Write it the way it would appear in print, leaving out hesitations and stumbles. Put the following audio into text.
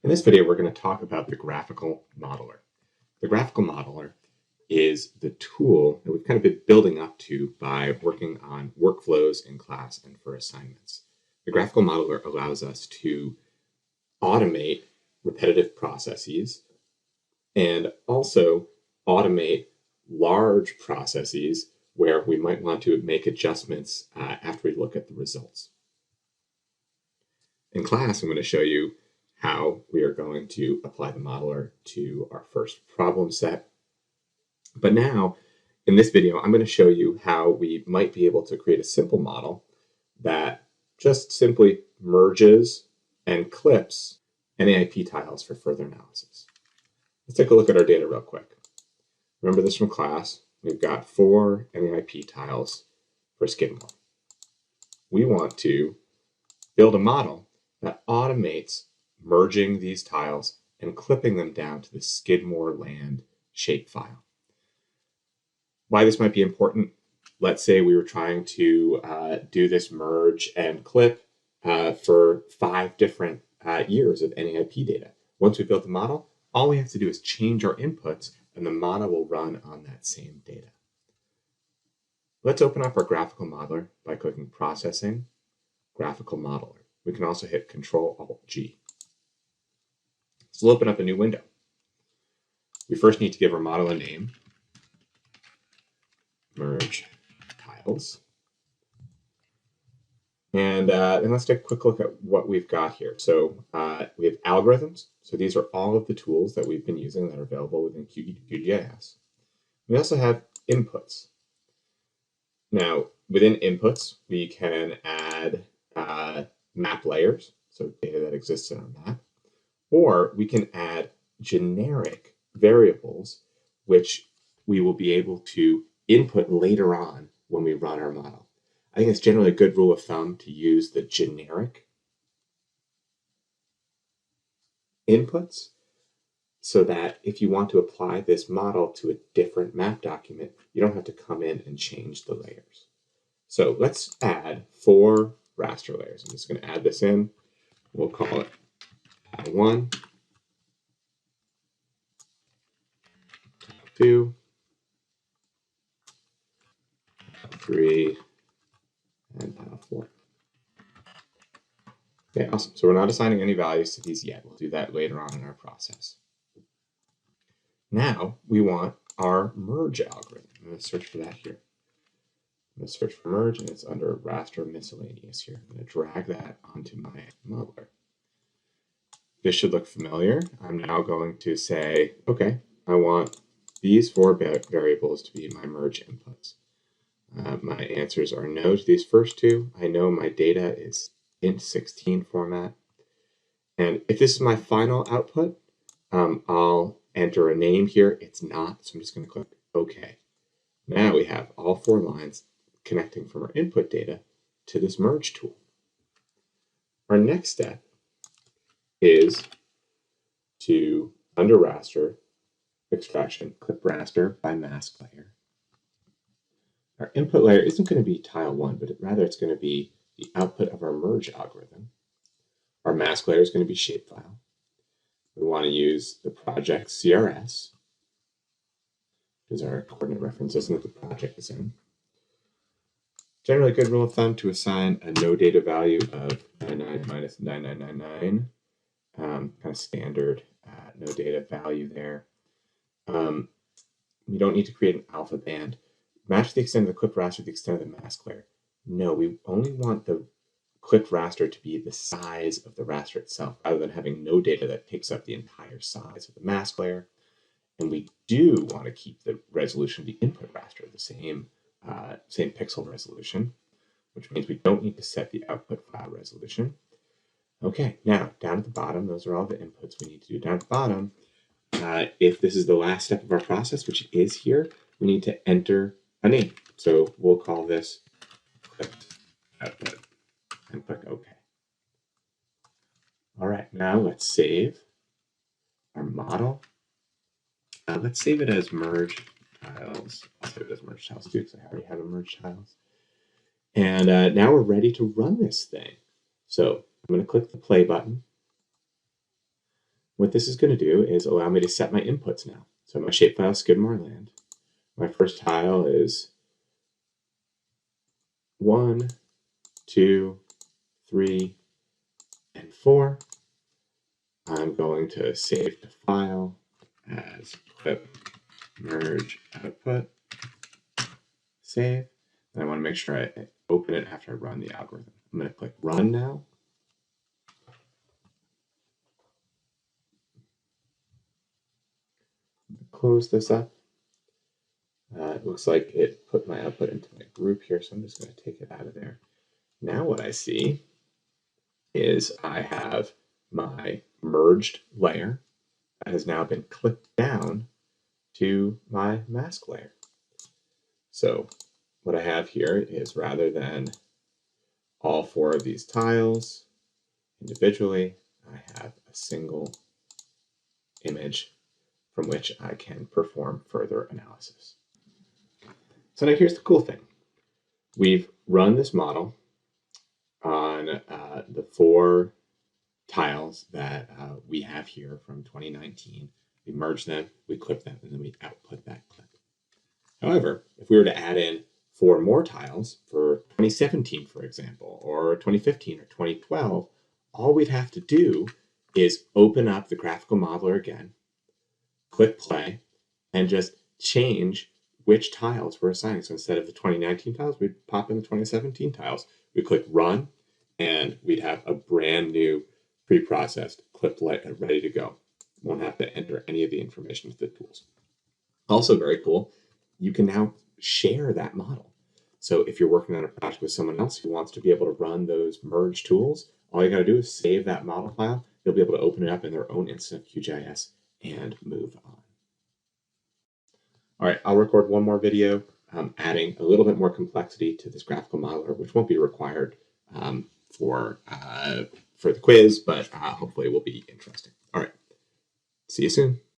In this video, we're going to talk about the graphical modeler. The graphical modeler is the tool that we've kind of been building up to by working on workflows in class and for assignments. The graphical modeler allows us to automate repetitive processes and also automate large processes where we might want to make adjustments after we look at the results. In class, I'm going to show you how we are going to apply the modeler to our first problem set. But now, in this video, I'm going to show you how we might be able to create a simple model that just simply merges and clips NAIP tiles for further analysis. Let's take a look at our data real quick. Remember this from class. We've got 4 NAIP tiles for Skidmore. We want to build a model that automates merging these tiles and clipping them down to the Skidmore land shapefile. Why this might be important, let's say we were trying to do this merge and clip for 5 different years of NAIP data. Once we built the model, all we have to do is change our inputs and the model will run on that same data. Let's open up our graphical modeler by clicking Processing, Graphical Modeler. We can also hit Control-Alt-G. So we'll open up a new window. We first need to give our model a name. Merge tiles. And then let's take a quick look at what we've got here. So we have algorithms. So these are all of the tools that we've been using that are available within QGIS. We also have inputs. Now, within inputs, we can add map layers, so data that exists in our map, or we can add generic variables, which we will be able to input later on when we run our model. I think it's generally a good rule of thumb to use the generic inputs so that if you want to apply this model to a different map document, you don't have to come in and change the layers. So let's add 4 raster layers. I'm just going to add this in. We'll call it tile 1, tile 2, tile 3, and tile 4. Okay, awesome. So we're not assigning any values to these yet. We'll do that later on in our process. Now we want our merge algorithm. I'm going to search for that here. I'm going to search for merge, and it's under raster miscellaneous here. I'm going to drag that onto my modeler. This should look familiar. I'm now going to say, okay, I want these 4 variables to be my merge inputs. My answers are no to these first 2. I know my data is int16 format. And if this is my final output, I'll enter a name here. It's not, so I'm just going to click OK. Now we have all 4 lines connecting from our input data to this merge tool. Our next step is to, under raster extraction, clip raster by mask layer. Our input layer isn't going to be tile 1, but rather it's going to be the output of our merge algorithm. Our mask layer is going to be shapefile. We want to use the project CRS, which is our coordinate references that the project is in. Generally, a good rule of thumb to assign a no data value of 99 minus 9999. Kind of standard no data value there. We don't need to create an alpha band. Match the extent of the clip raster to the extent of the mask layer. No, we only want the clip raster to be the size of the raster itself, rather than having no data that takes up the entire size of the mask layer. And we do want to keep the resolution of the input raster the same pixel resolution, which means we don't need to set the output file resolution. Okay, now down at the bottom, those are all the inputs we need to do. Down at the bottom, if this is the last step of our process, which it is here, we need to enter a name. So we'll call this clipped output and click OK. All right, now let's save our model. Let's save it as merge tiles. I'll save it as merge tiles too, because I already have a merge tiles. And now we're ready to run this thing. So I'm going to click the play button. What this is going to do is allow me to set my inputs now. So my shapefile is Skidmore land. My first tile is 1, 2, 3, and 4. I'm going to save the file as clip merge output, save. And I want to make sure I open it after I run the algorithm. I'm going to click run now. Close this up. It looks like it put my output into my group here, so I'm just going to take it out of there. Now what I see is I have my merged layer that has now been clipped down to my mask layer. So what I have here is, rather than all 4 of these tiles individually, I have a single image from which I can perform further analysis. So now here's the cool thing. We've run this model on the 4 tiles that we have here from 2019. We merge them, we clip them, and then we output that clip. However, if we were to add in 4 more tiles for 2017, for example, or 2015 or 2012, all we'd have to do is open up the graphical modeler again, click play, and just change which tiles we're assigning. So instead of the 2019 tiles, we'd pop in the 2017 tiles. We click run, and we'd have a brand new pre-processed clip ready to go. Won't have to enter any of the information with the tools. Also very cool, you can now share that model. So if you're working on a project with someone else who wants to be able to run those merge tools, all you got to do is save that model file. They'll be able to open it up in their own instance of QGIS and move on. All right, I'll record one more video adding a little bit more complexity to this graphical modeler, which won't be required for the quiz, but hopefully it will be interesting. All right, see you soon.